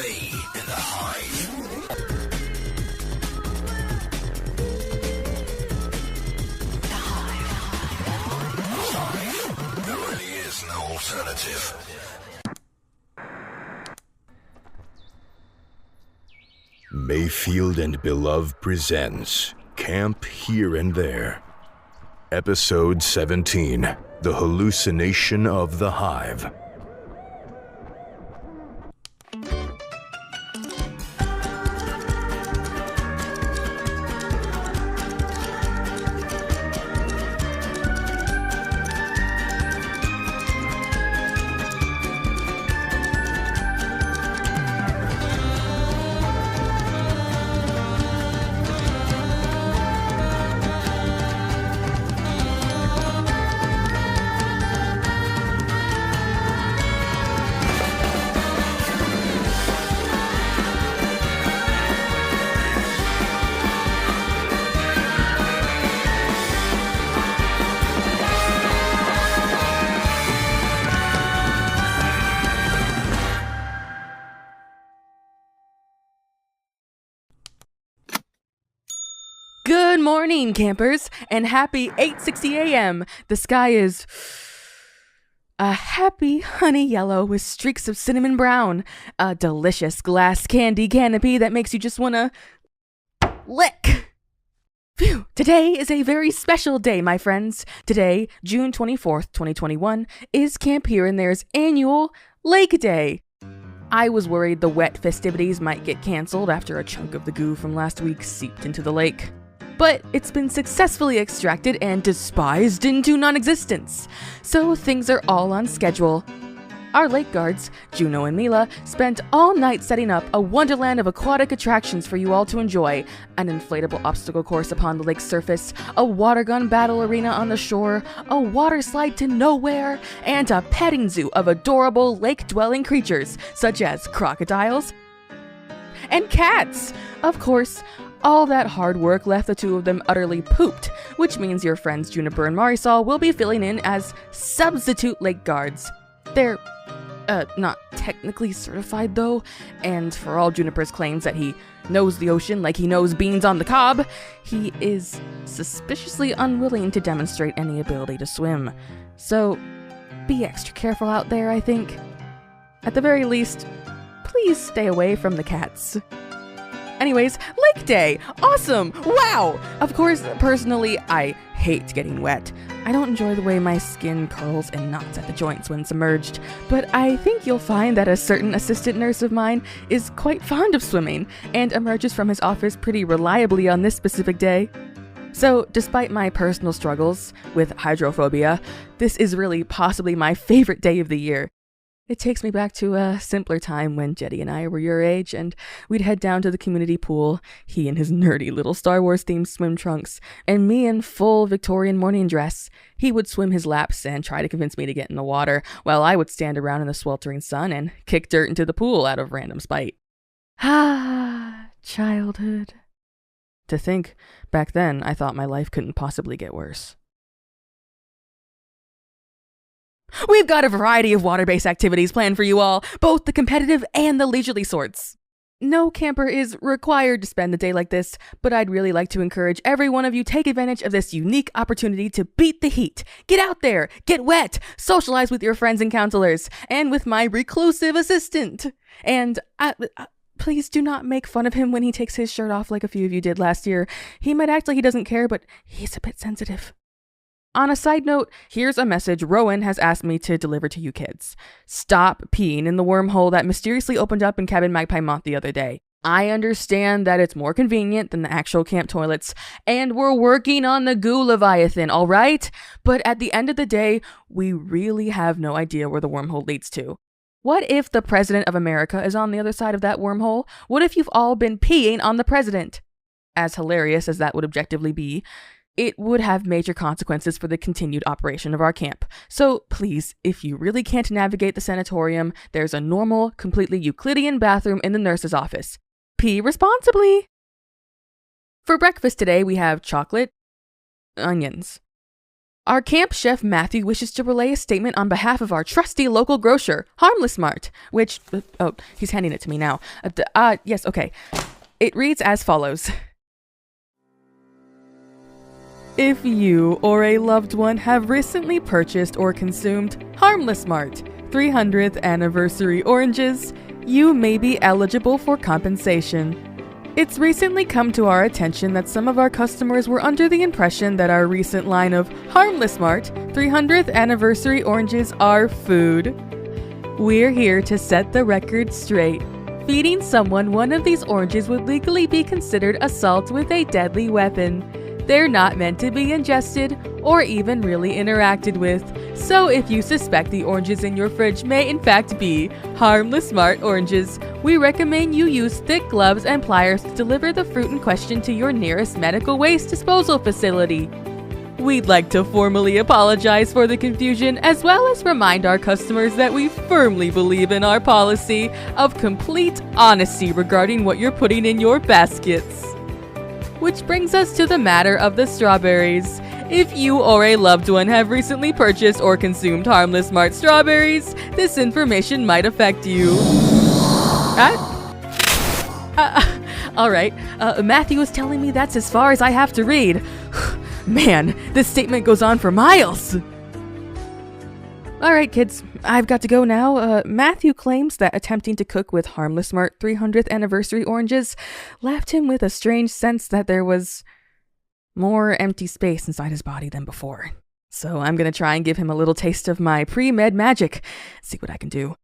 be in the hive. There really is no alternative. Mayfield and Beloved presents Camp Here and There. Episode 17, The Hallucination of the Hive. Good morning, campers, and happy 8:60 a.m. The sky is a happy honey yellow with streaks of cinnamon brown, a delicious glass candy canopy that makes you just wanna lick. Phew, today is a very special day, my friends. Today, June 24th, 2021, is Camp Here and There's annual Lake Day. I was worried the wet festivities might get canceled after a chunk of the goo from last week seeped into the lake. But it's been successfully extracted and despised into non-existence, so things are all on schedule. Our lake guards, Juno and Mila, spent all night setting up a wonderland of aquatic attractions for you all to enjoy: an inflatable obstacle course upon the lake's surface, a water gun battle arena on the shore, a water slide to nowhere, and a petting zoo of adorable lake-dwelling creatures such as crocodiles and cats. Of course, all that hard work left the two of them utterly pooped, which means your friends Juniper and Marisol will be filling in as substitute lake guards. They're, not technically certified though, and for all Juniper's claims that he knows the ocean like he knows beans on the cob, he is suspiciously unwilling to demonstrate any ability to swim. So, be extra careful out there, I think. At the very least, please stay away from the cats. Anyways, Lake Day! Awesome! Wow! Of course, personally, I hate getting wet. I don't enjoy the way my skin curls and knots at the joints when submerged, but I think you'll find that a certain assistant nurse of mine is quite fond of swimming and emerges from his office pretty reliably on this specific day. So, despite my personal struggles with hydrophobia, this is really possibly my favorite day of the year. It takes me back to a simpler time when Jetty and I were your age, and we'd head down to the community pool, he in his nerdy little Star Wars-themed swim trunks, and me in full Victorian morning dress. He would swim his laps and try to convince me to get in the water, while I would stand around in the sweltering sun and kick dirt into the pool out of random spite. Ah, childhood. To think, back then I thought my life couldn't possibly get worse. We've got a variety of water-based activities planned for you all, both the competitive and the leisurely sorts. No camper is required to spend the day like this, but I'd really like to encourage every one of you take advantage of this unique opportunity to beat the heat. Get out there, get wet, socialize with your friends and counselors, and with my reclusive assistant. And please do not make fun of him when he takes his shirt off like a few of you did last year. He might act like he doesn't care, but he's a bit sensitive. On a side note, here's a message Rowan has asked me to deliver to you kids. Stop peeing in the wormhole that mysteriously opened up in Cabin Magpie Mont the other day. I understand that it's more convenient than the actual camp toilets, and we're working on the goo Leviathan, alright? But at the end of the day, we really have no idea where the wormhole leads to. What if the President of America is on the other side of that wormhole? What if you've all been peeing on the President? As hilarious as that would objectively be, it would have major consequences for the continued operation of our camp. So please, if you really can't navigate the sanatorium, there's a normal, completely Euclidean bathroom in the nurse's office. Pee responsibly! For breakfast today, we have chocolate, onions. Our camp chef Matthew wishes to relay a statement on behalf of our trusty local grocer, Harmless Mart, which, he's handing it to me now. Yes, okay. It reads as follows. If you or a loved one have recently purchased or consumed Harmless Mart 300th anniversary oranges, you may be eligible for compensation. It's recently come to our attention that some of our customers were under the impression that our recent line of Harmless Mart 300th anniversary oranges are food. We're here to set the record straight. Feeding someone one of these oranges would legally be considered assault with a deadly weapon. They're not meant to be ingested or even really interacted with. So if you suspect the oranges in your fridge may in fact be Harmless Mart oranges, we recommend you use thick gloves and pliers to deliver the fruit in question to your nearest medical waste disposal facility. We'd like to formally apologize for the confusion, as well as remind our customers that we firmly believe in our policy of complete honesty regarding what you're putting in your baskets. Which brings us to the matter of the strawberries. If you or a loved one have recently purchased or consumed Harmless Mart strawberries, this information might affect you. Alright, Matthew was telling me that's as far as I have to read. Man, this statement goes on for miles. Alright kids, I've got to go now. Matthew claims that attempting to cook with Harmless Mart 300th anniversary oranges left him with a strange sense that there was more empty space inside his body than before. So I'm gonna try and give him a little taste of my pre-med magic, see what I can do.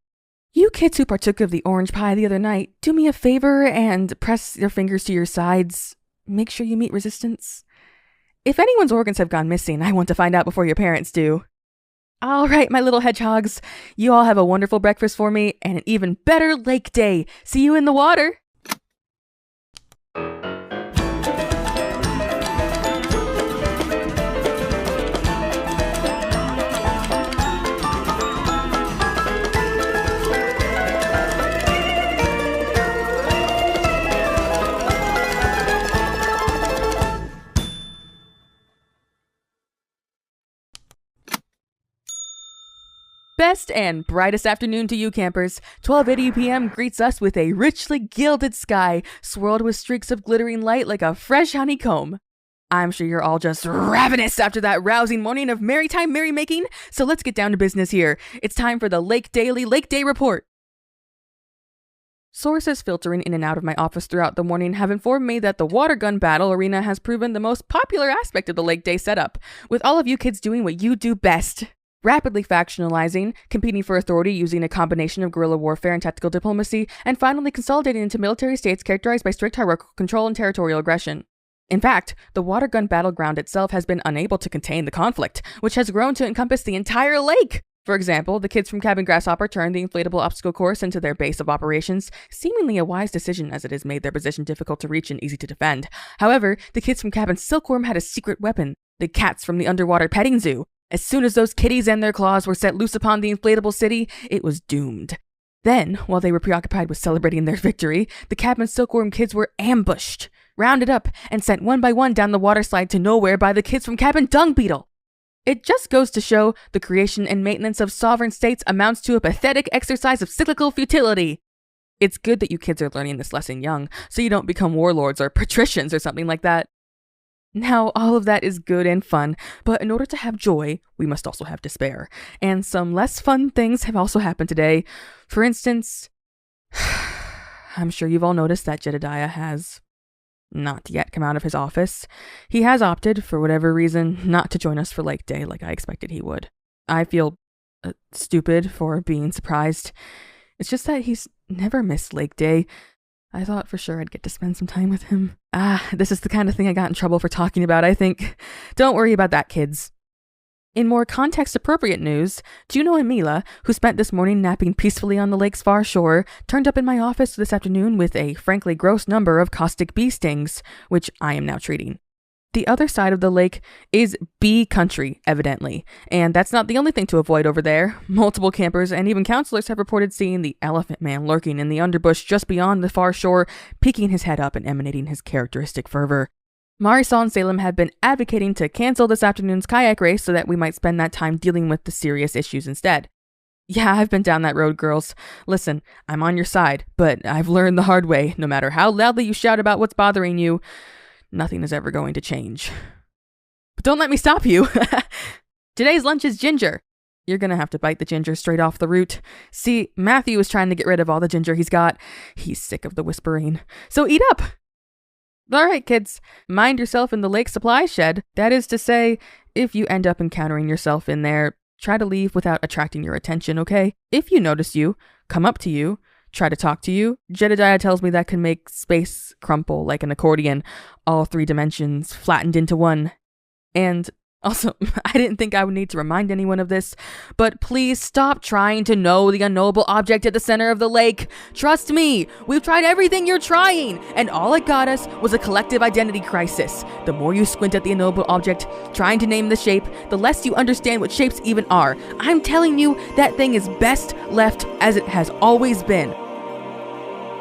You kids who partook of the orange pie the other night, do me a favor and press your fingers to your sides. Make sure you meet resistance. If anyone's organs have gone missing, I want to find out before your parents do. All right, my little hedgehogs, you all have a wonderful breakfast for me and an even better lake day. See you in the water. Best and brightest afternoon to you campers. 12:80 p.m. greets us with a richly gilded sky, swirled with streaks of glittering light like a fresh honeycomb. I'm sure you're all just ravenous after that rousing morning of maritime merrymaking, so let's get down to business here. It's time for the Lake Day Report. Sources filtering in and out of my office throughout the morning have informed me that the water gun battle arena has proven the most popular aspect of the Lake Day setup, with all of you kids doing what you do best. Rapidly factionalizing, competing for authority using a combination of guerrilla warfare and tactical diplomacy, and finally consolidating into military states characterized by strict hierarchical control and territorial aggression. In fact, the water gun battleground itself has been unable to contain the conflict, which has grown to encompass the entire lake. For example, the kids from Cabin Grasshopper turned the inflatable obstacle course into their base of operations, seemingly a wise decision as it has made their position difficult to reach and easy to defend. However, the kids from Cabin Silkworm had a secret weapon, the cats from the underwater petting zoo. As soon as those kitties and their claws were set loose upon the inflatable city, it was doomed. Then, while they were preoccupied with celebrating their victory, the Cabin Silkworm kids were ambushed, rounded up, and sent one by one down the water slide to nowhere by the kids from Cabin Dung Beetle. It just goes to show the creation and maintenance of sovereign states amounts to a pathetic exercise of cyclical futility. It's good that you kids are learning this lesson young, so you don't become warlords or patricians or something like that. Now, all of that is good and fun, but in order to have joy, we must also have despair. And some less fun things have also happened today. For instance, I'm sure you've all noticed that Jedediah has not yet come out of his office. He has opted, for whatever reason, not to join us for Lake Day like I expected he would. I feel stupid for being surprised. It's just that he's never missed Lake Day. I thought for sure I'd get to spend some time with him. This is the kind of thing I got in trouble for talking about, I think. Don't worry about that, kids. In more context-appropriate news, Juno and Mila, who spent this morning napping peacefully on the lake's far shore, turned up in my office this afternoon with a frankly gross number of caustic bee stings, which I am now treating. The other side of the lake is bee country, evidently, and that's not the only thing to avoid over there. Multiple campers and even counselors have reported seeing the elephant man lurking in the underbush just beyond the far shore, peeking his head up and emanating his characteristic fervor. Marisol and Salem have been advocating to cancel this afternoon's kayak race so that we might spend that time dealing with the serious issues instead. Yeah, I've been down that road, girls. Listen, I'm on your side, but I've learned the hard way, no matter how loudly you shout about what's bothering you, nothing is ever going to change. But don't let me stop you. Today's lunch is ginger. You're gonna have to bite the ginger straight off the root. See, Matthew is trying to get rid of all the ginger he's got. He's sick of the whispering. So eat up! Alright, kids. Mind yourself in the lake supply shed. That is to say, if you end up encountering yourself in there, try to leave without attracting your attention, okay? If you notice you, come up to you, try to talk to you. Jedediah tells me that can make space crumple like an accordion, all 3 dimensions flattened into one. And also, I didn't think I would need to remind anyone of this, but please stop trying to know the unknowable object at the center of the lake. Trust me, we've tried everything you're trying, and all it got us was a collective identity crisis. The more you squint at the unknowable object, trying to name the shape, the less you understand what shapes even are. I'm telling you, that thing is best left as it has always been.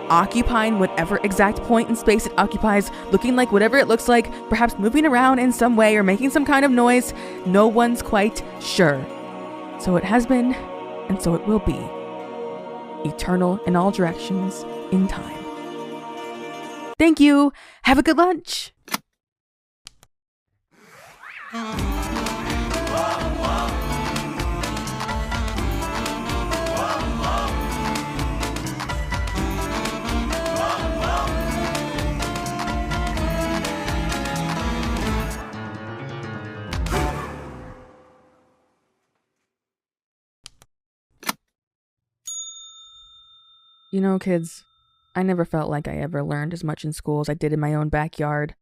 Occupying whatever exact point in space it occupies, looking like whatever it looks like, perhaps moving around in some way or making some kind of noise, no one's quite sure. So it has been, and so it will be. Eternal in all directions, in time. Thank you! Have a good lunch! You know, kids, I never felt like I ever learned as much in school as I did in my own backyard.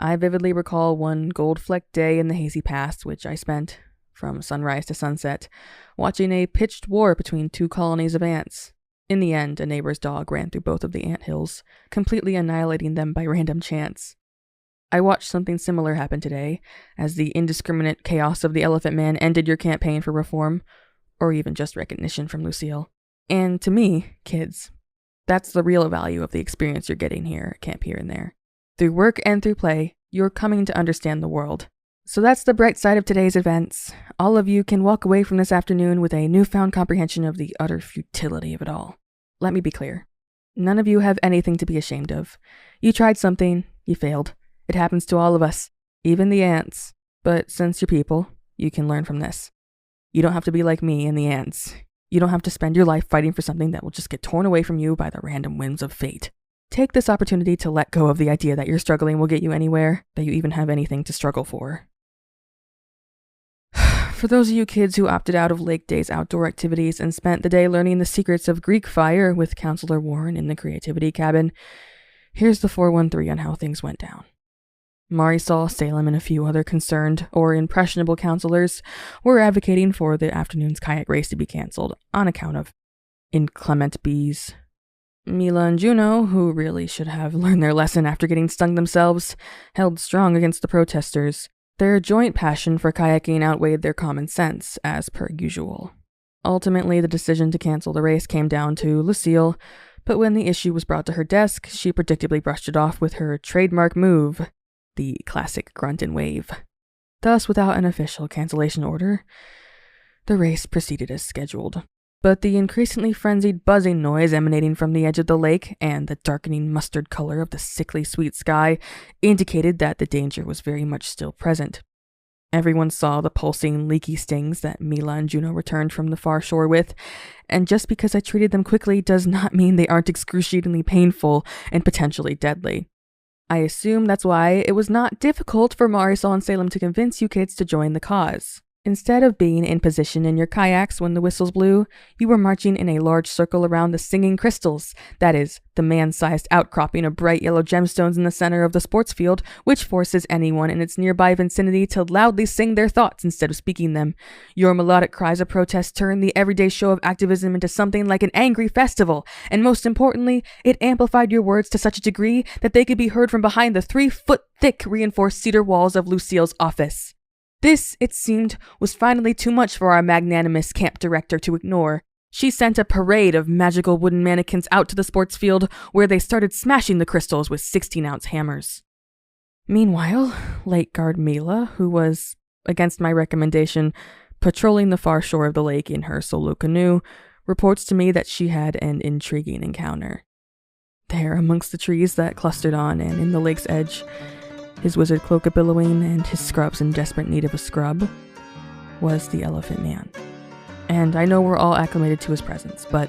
I vividly recall one gold-flecked day in the hazy past, which I spent, from sunrise to sunset, watching a pitched war between 2 colonies of ants. In the end, a neighbor's dog ran through both of the anthills, completely annihilating them by random chance. I watched something similar happen today, as the indiscriminate chaos of the Elephant Man ended your campaign for reform, or even just recognition from Lucille. And to me, kids, that's the real value of the experience you're getting here at Camp Here and There. Through work and through play, you're coming to understand the world. So that's the bright side of today's events. All of you can walk away from this afternoon with a newfound comprehension of the utter futility of it all. Let me be clear. None of you have anything to be ashamed of. You tried something, you failed. It happens to all of us, even the ants. But since you're people, you can learn from this. You don't have to be like me and the ants. You don't have to spend your life fighting for something that will just get torn away from you by the random whims of fate. Take this opportunity to let go of the idea that your struggling will get you anywhere, that you even have anything to struggle for. For those of you kids who opted out of Lake Day's outdoor activities and spent the day learning the secrets of Greek fire with Counselor Warren in the creativity cabin, here's the 413 on how things went down. Marisol, Salem, and a few other concerned or impressionable counselors were advocating for the afternoon's kayak race to be canceled on account of inclement bees. Mila and Juno, who really should have learned their lesson after getting stung themselves, held strong against the protesters. Their joint passion for kayaking outweighed their common sense, as per usual. Ultimately, the decision to cancel the race came down to Lucille, but when the issue was brought to her desk, she predictably brushed it off with her trademark move, the classic grunt and wave. Thus, without an official cancellation order, the race proceeded as scheduled. But the increasingly frenzied buzzing noise emanating from the edge of the lake and the darkening mustard color of the sickly sweet sky indicated that the danger was very much still present. Everyone saw the pulsing, leaky stings that Mila and Juno returned from the far shore with, and just because I treated them quickly does not mean they aren't excruciatingly painful and potentially deadly. I assume that's why it was not difficult for Marisol and Salem to convince you kids to join the cause. Instead of being in position in your kayaks when the whistles blew, you were marching in a large circle around the singing crystals, that is, the man-sized outcropping of bright yellow gemstones in the center of the sports field, which forces anyone in its nearby vicinity to loudly sing their thoughts instead of speaking them. Your melodic cries of protest turned the everyday show of activism into something like an angry festival, and most importantly, it amplified your words to such a degree that they could be heard from behind the 3-foot-thick reinforced cedar walls of Lucille's office. This, it seemed, was finally too much for our magnanimous camp director to ignore. She sent a parade of magical wooden mannequins out to the sports field, where they started smashing the crystals with 16-ounce hammers. Meanwhile, lake guard Mila, who was, against my recommendation, patrolling the far shore of the lake in her solo canoe, reports to me that she had an intriguing encounter. There, amongst the trees that clustered on and in the lake's edge, his wizard cloak a-billowing and his scrubs in desperate need of a scrub, was the Elephant Man. And I know we're all acclimated to his presence, but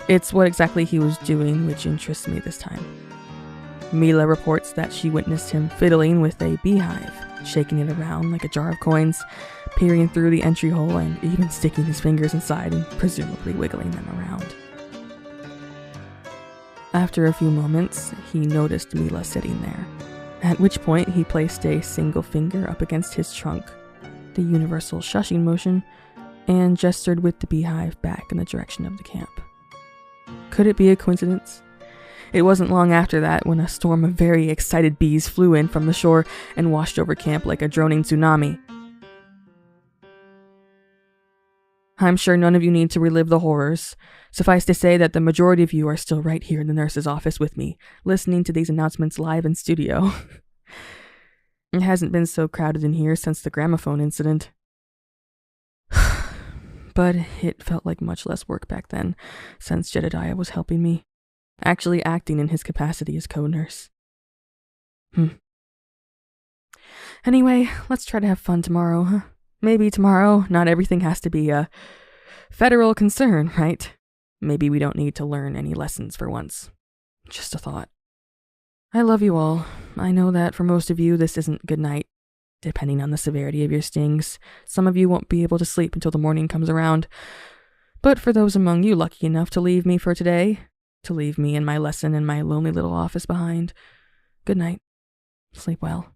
it's what exactly he was doing which interests me this time. Mila reports that she witnessed him fiddling with a beehive, shaking it around like a jar of coins, peering through the entry hole and even sticking his fingers inside and presumably wiggling them around. After a few moments, he noticed Mila sitting there, at which point he placed a single finger up against his trunk, the universal shushing motion, and gestured with the beehive back in the direction of the camp. Could it be a coincidence? It wasn't long after that when a storm of very excited bees flew in from the shore and washed over camp like a droning tsunami. I'm sure none of you need to relive the horrors. Suffice to say that the majority of you are still right here in the nurse's office with me, listening to these announcements live in studio. It hasn't been so crowded in here since the gramophone incident. But it felt like much less work back then, since Jedediah was helping me, actually acting in his capacity as co-nurse. Anyway, let's try to have fun tomorrow, huh? Maybe tomorrow, not everything has to be a federal concern, right? Maybe we don't need to learn any lessons for once. Just a thought. I love you all. I know that for most of you, this isn't good night. Depending on the severity of your stings, some of you won't be able to sleep until the morning comes around. But for those among you lucky enough to leave me for today, to leave me and my lesson in my lonely little office behind, good night. Sleep well.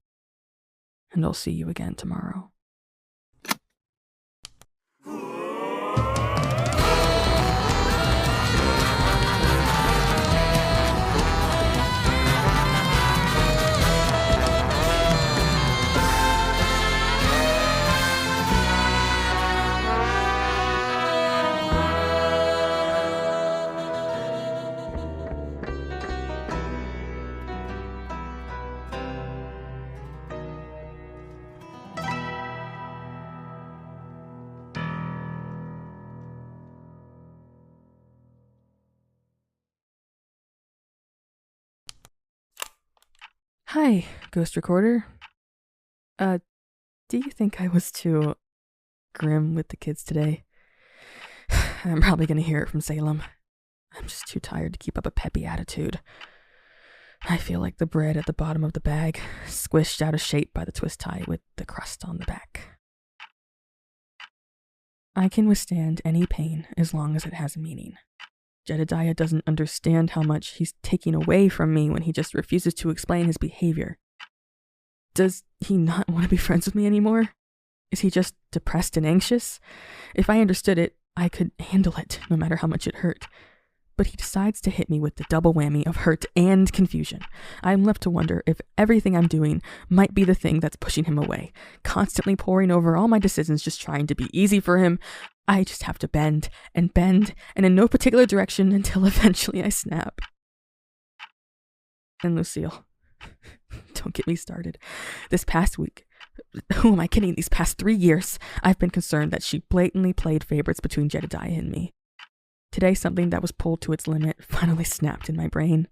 And I'll see you again tomorrow. Hi, Ghost Recorder. Do you think I was too grim with the kids today? I'm probably gonna hear it from Salem. I'm just too tired to keep up a peppy attitude. I feel like the bread at the bottom of the bag, squished out of shape by the twist tie with the crust on the back. I can withstand any pain as long as it has a meaning. Jedediah doesn't understand how much he's taking away from me when he just refuses to explain his behavior. Does he not want to be friends with me anymore? Is he just depressed and anxious? If I understood it, I could handle it, no matter how much it hurt. But he decides to hit me with the double whammy of hurt and confusion. I'm left to wonder if everything I'm doing might be the thing that's pushing him away, constantly poring over all my decisions just trying to be easy for him. I just have to bend, and in no particular direction until eventually I snap. And Lucille. Don't get me started. This past week, who am I kidding? These past 3 years, I've been concerned that she blatantly played favorites between Jedediah and me. Today, something that was pulled to its limit finally snapped in my brain.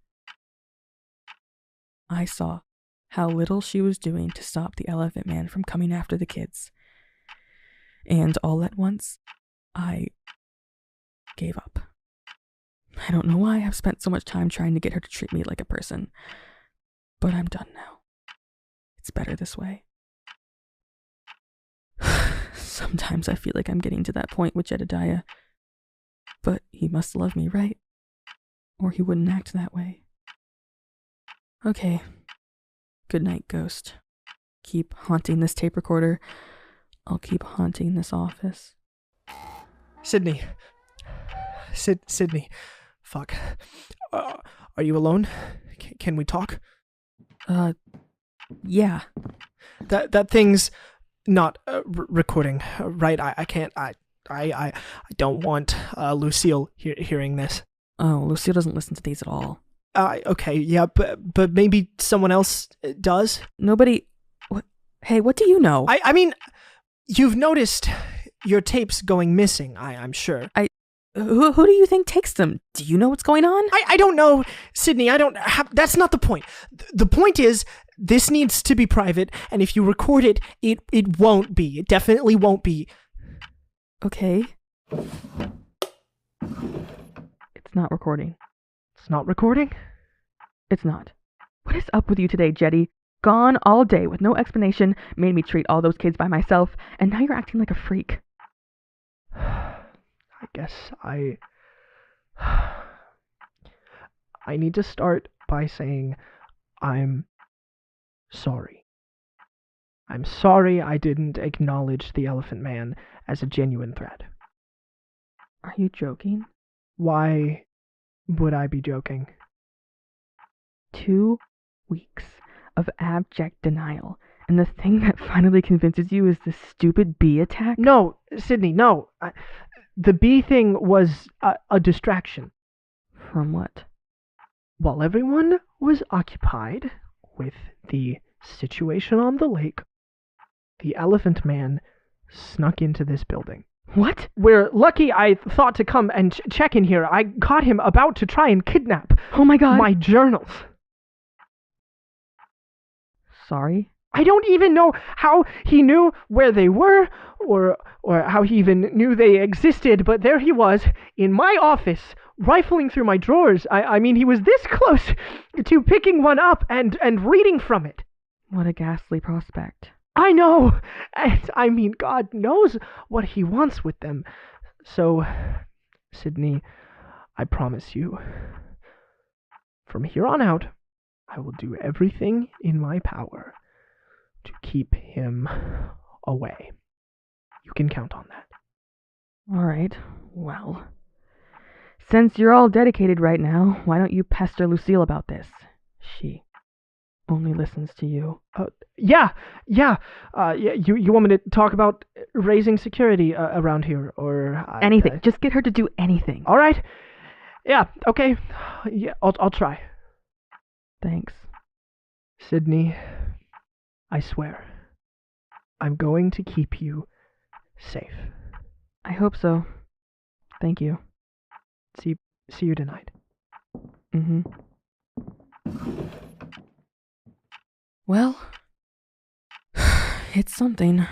I saw how little she was doing to stop the Elephant Man from coming after the kids. And all at once, I gave up. I don't know why I've spent so much time trying to get her to treat me like a person. But I'm done now. It's better this way. Sometimes I feel like I'm getting to that point with Jedediah. But he must love me, right? Or he wouldn't act that way. Okay. Good night, Ghost. Keep haunting this tape recorder. I'll keep haunting this office. Sydney. Sydney. Fuck. Are you alone? Can we talk? Yeah. That thing's not recording, right? I can't. I don't want Lucille hearing this. Oh, Lucille doesn't listen to these at all. Okay, yeah, but maybe someone else does? Nobody... Hey, what do you know? I mean, you've noticed your tapes going missing, I'm sure. Who do you think takes them? Do you know what's going on? I don't know, Sydney. I don't have... That's not the point. The point is, this needs to be private, and if you record it, it won't be. It definitely won't be. Okay. It's not recording. It's not recording? It's not. What is up with you today, Jetty? Gone all day with no explanation, made me treat all those kids by myself, and now you're acting like a freak. I guess I need to start by saying I'm sorry. I'm sorry I didn't acknowledge the Elephant Man as a genuine threat. Are you joking? Why would I be joking? 2 weeks of abject denial, and the thing that finally convinces you is this stupid bee attack? No, Sydney, no. The bee thing was a distraction. From what? While everyone was occupied with the situation on the lake, the Elephant Man snuck into this building. What? We're lucky I thought to come and check in here. I caught him about to try and kidnap Oh my god. my journals. Sorry? I don't even know how he knew where they were or how he even knew they existed, but there he was in my office, rifling through my drawers. I mean, he was this close to picking one up and reading from it. What a ghastly prospect. I know. And I mean, God knows what he wants with them. So, Sydney, I promise you, from here on out, I will do everything in my power to keep him away. You can count on that. All right, well, since you're all dedicated right now, why don't you pester Lucille about this? She only listens to you. Yeah. You want me to talk about raising security around here, or Anything. Just get her to do anything. All right. Yeah. Okay. Yeah. I'll try. Thanks. Sydney, I swear, I'm going to keep you safe. I hope so. Thank you. See you tonight. Mm-hmm. Well, it's something.